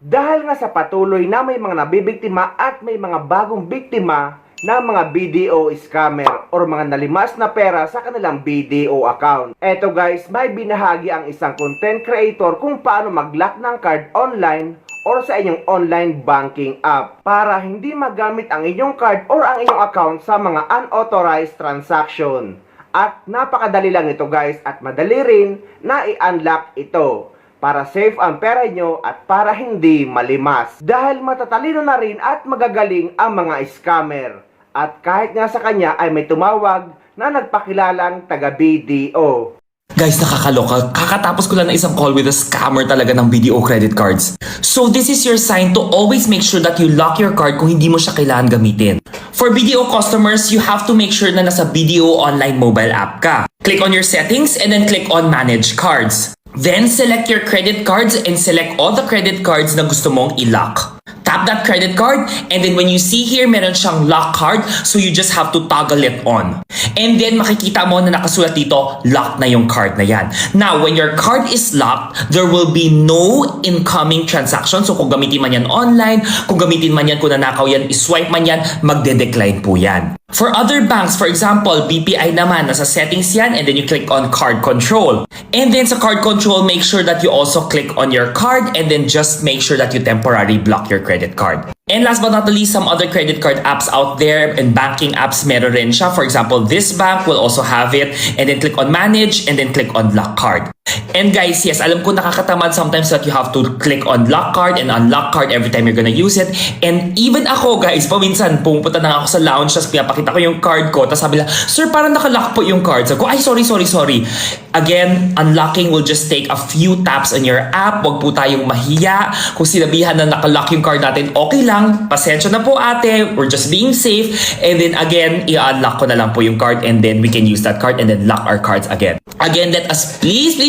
Dahil nga sa patuloy na may mga nabibiktima at may mga bagong biktima ng mga BDO scammer or mga nalimas na pera sa kanilang BDO account. Eto guys, may binahagi ang isang content creator kung paano mag-lock ng card online or sa inyong online banking app para hindi magamit ang inyong card or ang inyong account sa mga unauthorized transaction. At napakadali lang ito guys at madali rin na i-unlock ito para safe ang pera nyo at para hindi malimas. Dahil matatalino na rin at magagaling ang mga scammer. At kahit nga sa kanya ay may tumawag na nagpakilalang taga BDO. Guys, nakakaloka. Kakatapos ko lang ng isang call with a scammer talaga ng BDO credit cards. So this is your sign to always make sure that you lock your card kung hindi mo siya kailangan gamitin. For BDO customers, you have to make sure na nasa BDO online mobile app ka. Click on your settings and then click on manage cards. Then select your credit cards and select all the credit cards na gusto mong i-lock. Tap that credit card and then when you see here meron siyang lock card, so you just have to toggle it on. And then makikita mo na nakasulat dito, lock na yung card na yan. Now, when your card is locked, there will be no incoming transaction. So kung gamitin man yan online, kung gamitin man yan, kung nanakaw yan, iswipe man yan, magde-decline po yan. For other banks, for example, BPI naman, nasa settings yan and then you click on card control. And then sa card control, make sure that you also click on your card and then just make sure that you temporarily block your credit card. And last but not least, some other credit card apps out there and banking apps meron rin siya. For example, this bank will also have it and then click on manage and then click on lock card. And guys, yes, alam ko nakakatamad sometimes that you have to click on lock card and unlock card every time you're gonna use it. And even ako guys, paminsan pumunta na ako sa lounge, tapos pinapakita ko yung card ko, tapos sabi lang, sir, parang nakalock po yung card. Sabi ko, ay, sorry. Again, unlocking will just take a few taps on your app. Huwag po tayong mahiya. Kung sinabihan na nakalock yung card natin, okay lang. Pasensya na po ate. We're just being safe. And then again, i-unlock ko na lang po yung card and then we can use that card and then lock our cards again. Again, let us please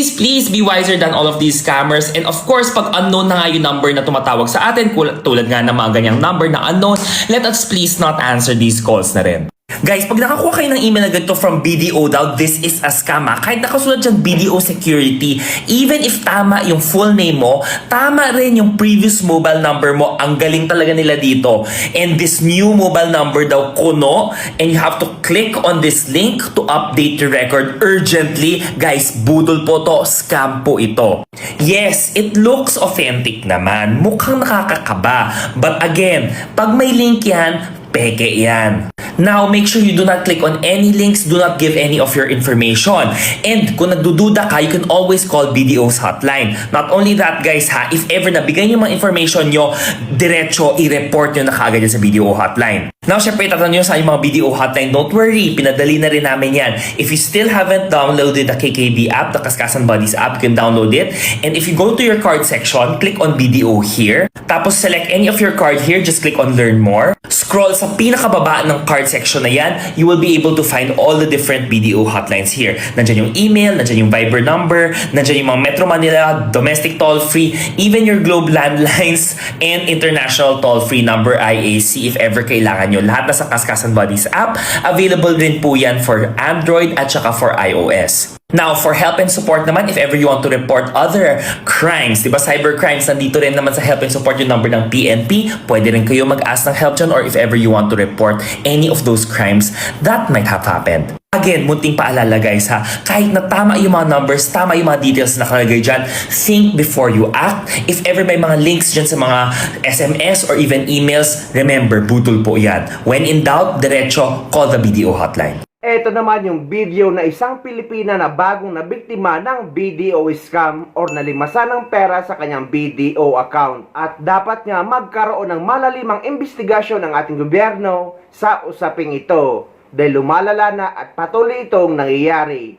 be wiser than all of these scammers. And of course, pag unknown na nga yung number na tumatawag sa atin, tulad nga ng mga ganyang number na unknown, let us please not answer these calls na rin. Guys, pag nakakuha kayo ng email na ganito from BDO daw, this is a scam ha. Kahit nakasulat dyan BDO Security, even if tama yung full name mo, tama rin yung previous mobile number mo, ang galing talaga nila dito. And this new mobile number daw, kuno, and you have to click on this link to update your record urgently. Guys, budol po to, scam po ito. Yes, it looks authentic naman, mukhang nakakakaba. But again, pag may link yan, peke yan. Now, make sure you do not click on any links, do not give any of your information. And kung nagdududa ka, you can always call BDO's hotline. Not only that guys ha, if ever nabigay nyo mga information nyo, diretso i-report nyo na kaagad sa BDO hotline. Now, syempre, tatanong nyo sa yung mga BDO hotline, don't worry, pinadali na rin namin yan. If you still haven't downloaded the KKB app, the Kaskasan Buddies app, you can download it. And if you go to your card section, click on BDO here. Tapos select any of your card here, just click on learn more. Scroll sa pinakababa ng card section na yan, you will be able to find all the different BDO hotlines here. Nandyan yung email, nandyan yung Viber number, nandyan yung mga Metro Manila, domestic toll-free, even your Globe landlines, and international toll-free number IAC if ever kailangan nyo. Lahat na sa Kaskasan Buddies app. Available din po yan for Android at saka for iOS. Now, for help and support naman, if ever you want to report other crimes, diba cyber crimes, nandito rin naman sa help and support yung number ng PNP. Pwede rin kayo mag-ask ng help dyan or if ever you want to report any of those crimes that might have happened. Again, munting paalala guys ha, kahit na tama yung mga numbers, tama yung mga details na nakalagay dyan, think before you act. If ever may mga links dyan sa mga SMS or even emails, remember, budol po yan. When in doubt, diretso, call the BDO hotline. Ito naman yung video na isang Pilipina na bagong nabiktima ng BDO scam or nalimasan ng pera sa kanyang BDO account. At dapat nga magkaroon ng malalimang investigasyon ng ating gobyerno sa usaping ito dahil lumalala na at patuloy itong nangyayari.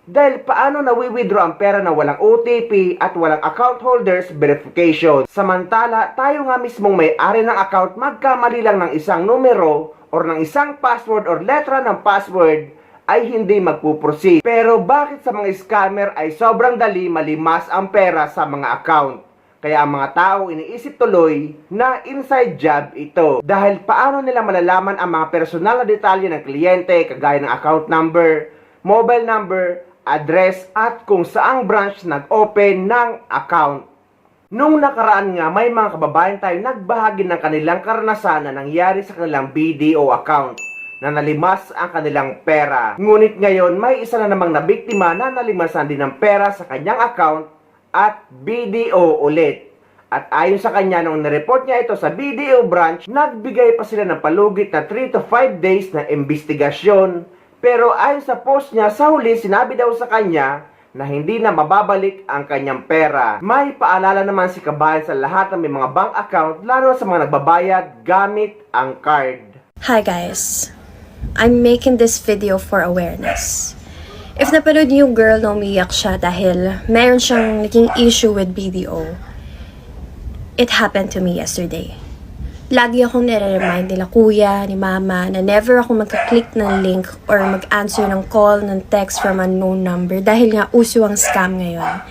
Dahil paano nawi-withdraw ang pera na walang OTP at walang account holders verification. Samantala, tayo nga mismong may-ari ng account magkamali lang ng isang numero or ng isang password or letra ng password ay hindi magpuproceed. Pero bakit sa mga scammer ay sobrang dali malimas ang pera sa mga account? Kaya ang mga tao iniisip tuloy na inside job ito. Dahil paano nila malalaman ang mga personal na detalye ng kliyente kagaya ng account number, mobile number, address at kung saang branch nag-open ng account. Nung nakaraan nga, may mga kababayan tayo nagbahagi ng kanilang karanasan na nangyari sa kanilang BDO account na nalimas ang kanilang pera. Ngunit ngayon, may isa na namang nabiktima na nalimasan din ng pera sa kanyang account at BDO ulit. At ayon sa kanya, nung nireport niya ito sa BDO branch, nagbigay pa sila ng palugit na 3 to 5 days na investigasyon. Pero ayon sa post niya, sa huli sinabi daw sa kanya na hindi na mababalik ang kanyang pera. May paalala naman si kabayan sa lahat ng may mga bank account, lalo sa mga nagbabayad gamit ang card. Hi guys, I'm making this video for awareness. If napanood niyo yung girl na umiyak siya dahil meron siyang naging issue with BDO, it happened to me yesterday. Lagi akong nire-remind nila kuya, ni mama, na never ako magka-click ng link or mag-answer ng call, ng text from unknown number dahil nga uso ang scam ngayon.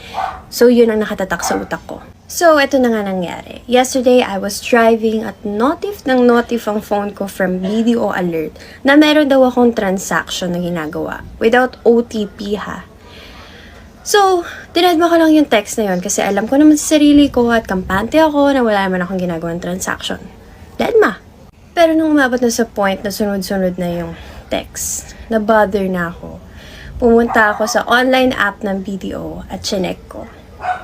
So yun ang nakatatak sa utak ko. So ito na nga nangyari. Yesterday, I was driving at notif ang phone ko from BDO alert na meron daw akong transaction na ginagawa without OTP ha. So, tinadma ko lang yung text na yun kasi alam ko naman sa sarili ko at kampante ako na wala naman akong ginagawang transaction. Dedma. Pero nung umabot na sa point na sunod-sunod na yung text, na-bother na ako. Pumunta ako sa online app ng BDO at chinek ko.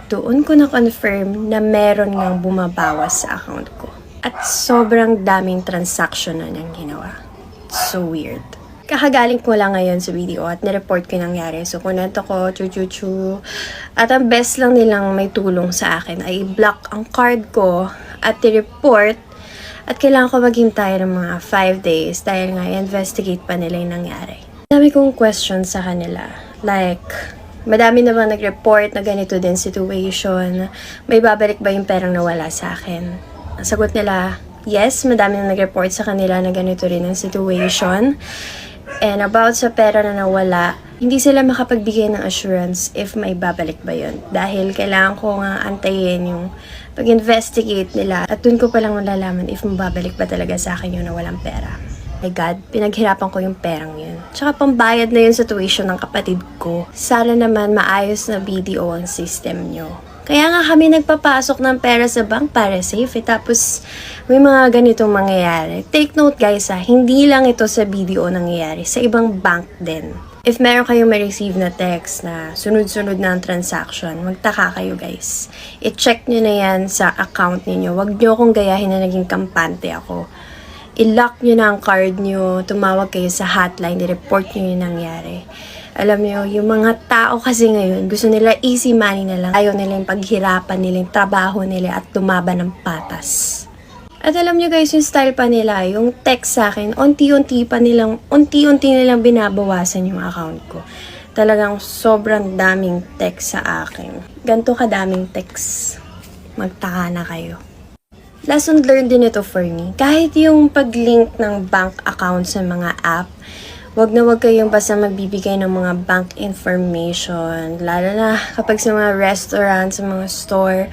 Doon ko na-confirm na meron ngang bumabawas sa account ko. At sobrang daming transaction na niyang ginawa. So weird. Kakagaling ko lang ngayon sa BDO at nireport ko yung nangyari. So kunento ko, chu. At ang best lang nilang may tulong sa akin ay i-block ang card ko at i-report. At kailangan ko maghintay ng mga 5 days dahil nga investigate pa nila yung nangyari. Dami kong questions sa kanila. Like, madami na bang nag-report na ganito din situation? May babalik ba yung perang nawala sa akin? Ang sagot nila, yes, madami na nag-report sa kanila na ganito rin ang situation. And about sa pera na nawala, hindi sila makapagbigay ng assurance if may babalik ba yun. Dahil kailangan ko nga antayin yung pag-investigate nila at dun ko palang malalaman if mababalik ba talaga sa akin yung nawalang pera. My God, pinaghirapan ko yung perang yun. Tsaka pambayad na yun sa tuition ng kapatid ko. Sana naman maayos na BDO ang system nyo. Kaya nga kami nagpapasok ng pera sa bank para safe. Tapos may mga ganitong mangyayari. Take note guys hindi lang ito sa BDO nangyayari. Sa ibang bank din. If meron kayong ma-receive na text na sunod-sunod na ang transaction, magtaka kayo guys. I-check nyo na yan sa account niyo. Huwag nyo akong gayahin na naging kampante ako. I-lock nyo na ang card nyo, tumawag kayo sa hotline, i-report nyo yung nangyari. Alam nyo, yung mga tao kasi ngayon, gusto nila easy money na lang. Ayaw nila yung paghirapan nila, yung trabaho nila at lumaban ng patas. At alam nyo guys, yung style pa nila, yung text sa akin, unti-unti nilang binabawasan yung account ko. Talagang sobrang daming text sa akin. Ganto kadaming text. Magtaka na kayo. Lesson learned din ito for me. Kahit yung pag-link ng bank account sa mga app, wag na wag kayong basta magbibigay ng mga bank information. Lalo na kapag sa mga restaurant, sa mga store,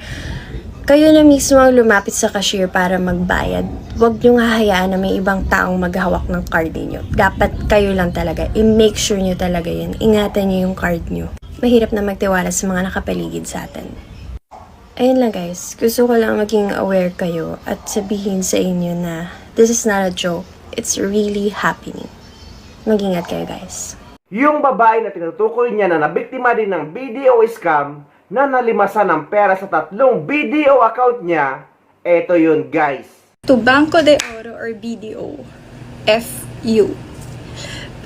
kayo na mismo ang lumapit sa cashier para magbayad. Huwag nyo hahayaan na may ibang taong maghawak ng card niyo. Dapat kayo lang talaga. I-make sure nyo talaga yun. Ingatan nyo yung card nyo. Mahirap na magtiwala sa mga nakapaligid sa atin. Ayun lang guys. Gusto ko lang maging aware kayo at sabihin sa inyo na this is not a joke. It's really happening. Mag-ingat kayo guys. Yung babae na tinutukoy niya na nabiktima din ng BDO scam na nalimasan ng pera sa 3 BDO account niya, eto yun guys. To Banco de Oro or BDO, FU.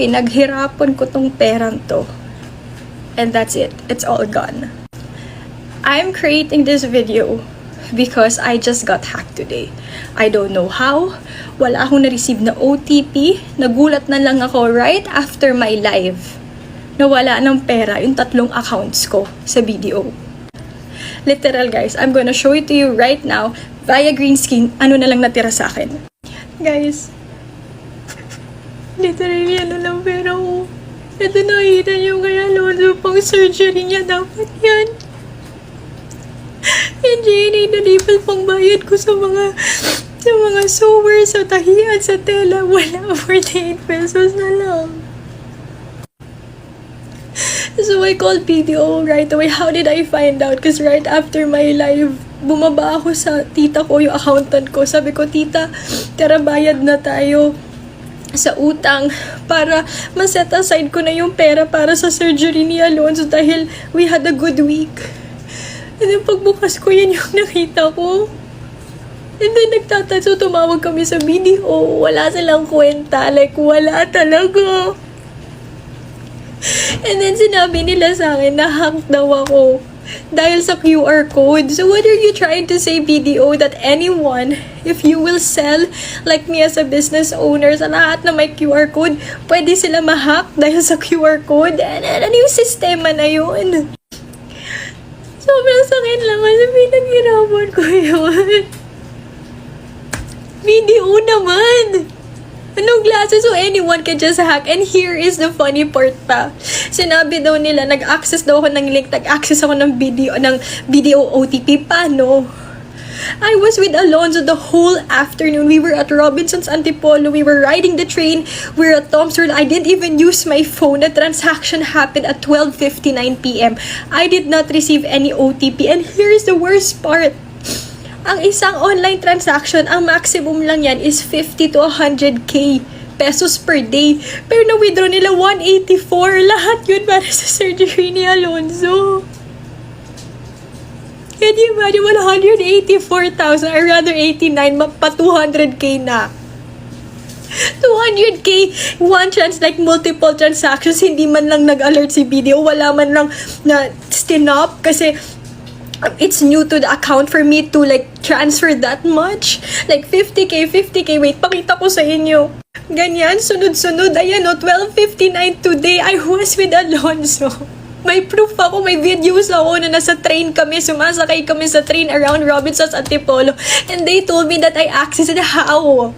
Pinaghirapan ko tong perang to. And that's it. It's all gone. I'm creating this video because I just got hacked today. I don't know how. Wala akong na-receive na OTP. Nagulat na lang ako right after my live. Nawala ng pera yung 3 accounts ko sa BDO. Literal guys, I'm gonna show it to you right now via green screen, ano na lang natira sa akin. Guys, literally ano lang pera ko. Ito nakita niyo kaya Alonzo pang surgery niya dapat yan. And Jenny, nalipal pang bayad ko sa mga sewer, sa tahian, sa tela. Wala, 48 pesos na lang. So I called BDO right away. How did I find out? Because right after my live, bumaba ako sa tita ko, yung accountant ko. Sabi ko, tita, tara bayad na tayo sa utang para ma-set aside ko na yung pera para sa surgery ni Alonzo dahil we had a good week. And then pagbukas ko, yan yung nakita ko. And then nagtatanso, tumawag kami sa BDO. Wala silang kwenta. Like, wala talaga. And then sinabi nila sa akin na hack daw ako dahil sa QR code. So what are you trying to say, BDO, that anyone, if you will sell like me as a business owner, sa lahat na may QR code, pwede sila ma-hack dahil sa QR code? Ano yung sistema na yun? Sobrang sakit lang kasi pinaghirapan ko yun. BDO naman! Anong klase? So anyone can just hack. And here is the funny part pa. Sinabi daw nila, nag-access daw ako ng link, nag-access ako ng video OTP. Paano? I was with Alonzo the whole afternoon. We were at Robinson's Antipolo. We were riding the train. We were at Tom's World. I didn't even use my phone. The transaction happened at 12:59 p.m. I did not receive any OTP. And here's the worst part. Ang isang online transaction, ang maximum lang yan is 50 to 100k pesos per day. Pero na-withdraw nila 184. Lahat yun para sa surgery ni Alonzo. Can you imagine 184,000 or rather 89, pa 200k na. 200k, one chance, like multiple transactions, hindi man lang nag-alert si BDO, wala man lang na stinop kasi it's new to the account for me to like transfer that much. Like 50k, wait, pakita ko sa inyo. Ganyan, sunod-sunod, ayan o, 12:59 today, I was with Alonzo. May proof ako, may videos ako na nasa train kami, sumasakay kami sa train around Robinson's Antipolo, and they told me that I accessed it. How?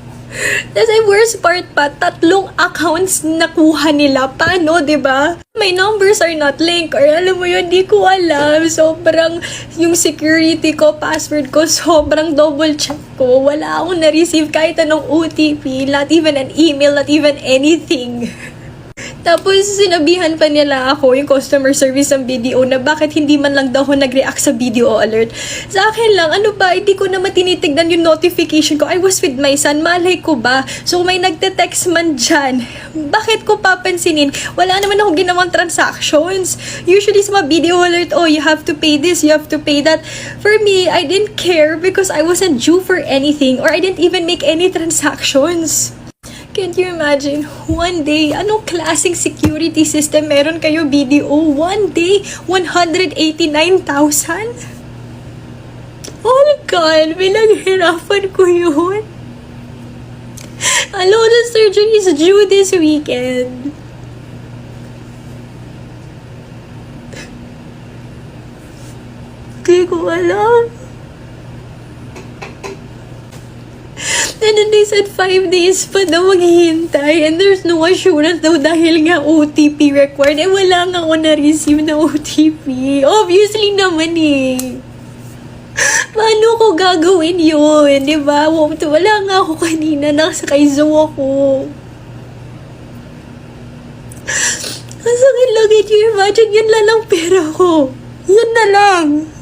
That's the worst part pa, 3 accounts nakuha nila. Paano, diba? My numbers are not linked, or alam mo yun, di ko alam. Sobrang, yung security ko, password ko, sobrang double check ko. Wala akong na-receive kahit anong OTP, not even an email, not even anything. Tapos, sinabihan pa nila ako, yung customer service ng BDO, na bakit hindi man lang daw ako nag-react sa BDO alert. Sa akin lang, ano ba, hindi ko naman tinitignan yung notification ko. I was with my son, malay ko ba? So, may nagte-text man dyan. Bakit ko papansinin? Wala naman ako ginawang transactions. Usually, sa mga BDO alert, oh, you have to pay this, you have to pay that. For me, I didn't care because I wasn't due for anything or I didn't even make any transactions. Can't you imagine? One day, anong klaseng security system meron kayo, BDO? One day, 189,000? Oh my God, pinaghirapan ko yun. The surgery is due this weekend. Hindi ko alam. And then they said 5 days pa daw maghihintay and there's no assurance daw dahil nga OTP required. Wala nga ako na-receive na OTP. Obviously naman eh. Paano ko gagawin yun? Diba? Wala nga ako kanina. Nakasakay zoo ako. Ang sakit lang. Can you imagine? Yan lang pera ko. Yan na lang.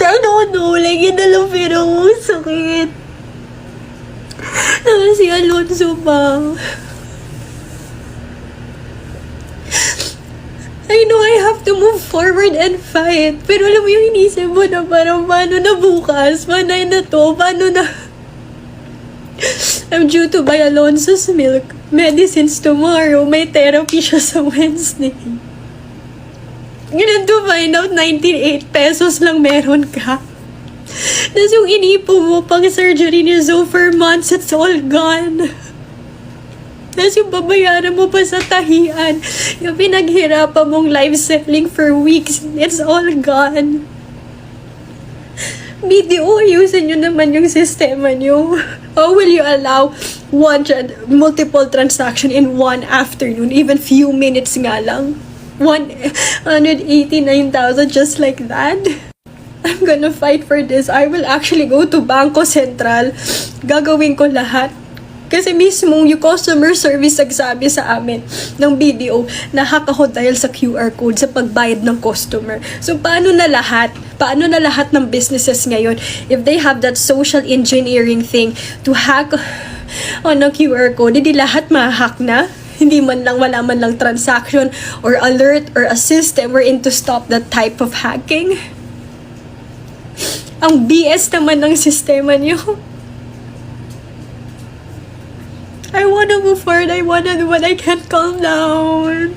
I don't know, like, yun na lang pero sakit. Si Alonzo pa. I know I have to move forward and fight. Pero alam mo yung inisip mo na parang paano na bukas? Paano na to? Paano na? I'm due to buy Alonzo's milk. Medicines tomorrow. May therapy siya sa Wednesday. Ganun to find out, 98 pesos lang meron ka. Tapos yung inipo mo pang surgery ni Zoe for months, it's all gone. Tapos yung babayaran mo pa sa tahian, yung pinaghirapan mong live selling for weeks, it's all gone. BDO, ayusin nyo naman yung sistema nyo. How will you allow multiple transaction in one afternoon, even few minutes nga lang? 189,000 just like that. I'm gonna fight for this. I will actually go to Bangko Sentral. Gagawin ko lahat Kasi mismo yung customer service nagsabi sa amin ng BDO na hack ako dahil sa QR code sa pagbayad ng customer. So paano na lahat? Paano na lahat ng businesses ngayon if they have that social engineering thing to hack on a QR code, hindi lahat ma-hack na? Hindi man lang, wala man lang transaction or alert or a system wherein to stop that type of hacking. Ang BS naman ng sistema niyo. I wanna move forward, I wanna do, but I can't calm down.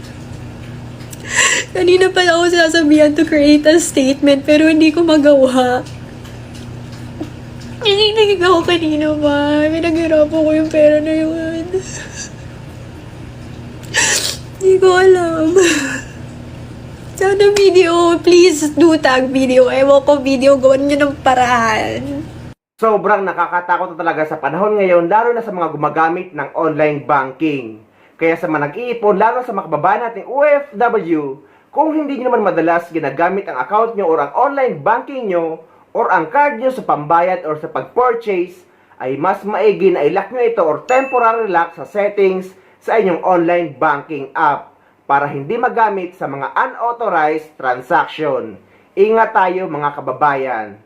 Kanina pala ako sinasabihan to create a statement, pero hindi ko magawa. Naninig ako kanina ba? Pinaghirapan ko yung pera na yun. Hindi ko alam. Sana video, please do tag video. Ewan ko video, gawin nyo ng paraan. Sobrang nakakatakot na talaga sa panahon ngayon, lalo na sa mga gumagamit ng online banking. Kaya sa mga nag-iipon, lalo sa mga kababayan nating OFW, kung hindi nyo naman madalas ginagamit ang account nyo or ang online banking nyo or ang card nyo sa pambayad or sa pag-purchase, ay mas maigi na i-lock nyo ito or temporary lock sa settings sa inyong online banking app para hindi magamit sa mga unauthorized transaction. Ingat tayo mga kababayan.